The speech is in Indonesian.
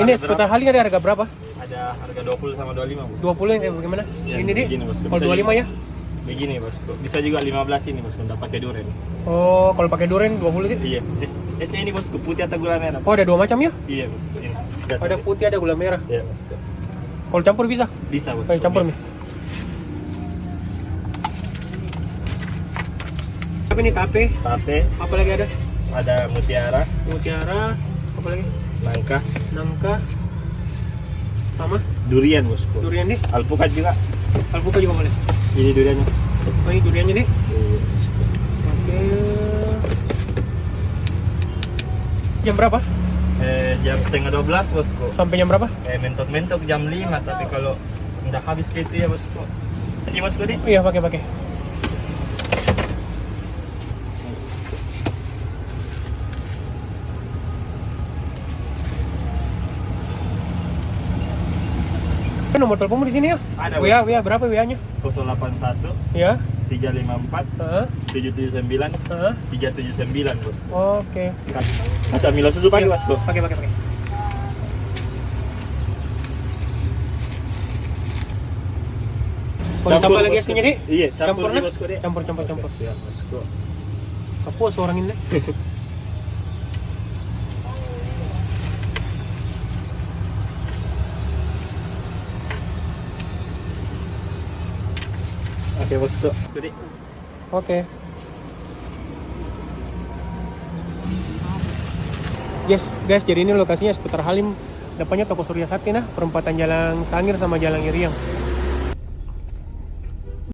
Ini seputar Halim ada harga berapa? Ada harga 20 sama 25 bos. 20 yang kayak bagaimana? Ya, Ini deh. begini, bos. Kalau 25 ya? Begini bosku. Bisa juga 15 ini bosku, udah pakai duren. Oh, kalau pakai duren 20 gitu. Iya. Esnya ini bosku putih atau gula merah? Oh, ada dua macam ya? Iya bosku. Ini. Oh, ada putih, ada gula merah. Iya bosku. Kalau campur bisa? Bisa bosku. Kayak campur, Mis. Apa ini tape? Tape, Apa lagi ada? ada mutiara, Mutiara, apa lagi? nangka, Nangka. Sama durian bosku. durian nih. Alpukat juga. Alpukat juga boleh. Ini duriannya. Oh, ini duriannya nih. Iya. Oke. Jam berapa? Jam setengah 12 bosku. Sampai jam berapa? Mentok-mentok jam 5, tapi kalau udah habis gitu ya bosku. Ini bosku nih. Oh, iya, pakai. Nomor teleponmu di sini ya? Ada, WA berapa WA-nya? 081 Ya. 354 Heeh. 779 Heeh. 379 bosku. Oke. Kaca Milo susu pagi bosku. Pakai. Mau tambah lagi esnya nih? Iya, campur Campur, nih bosku deh. Campur. Siap bosku. Kapus orang ini. Oke bosku. Bosku deh. Oke. Yes, guys, jadi ini lokasinya seputar Halim. Depannya toko Surya Sakti nah, perempatan Jalan Sangir sama Jalan Iriang.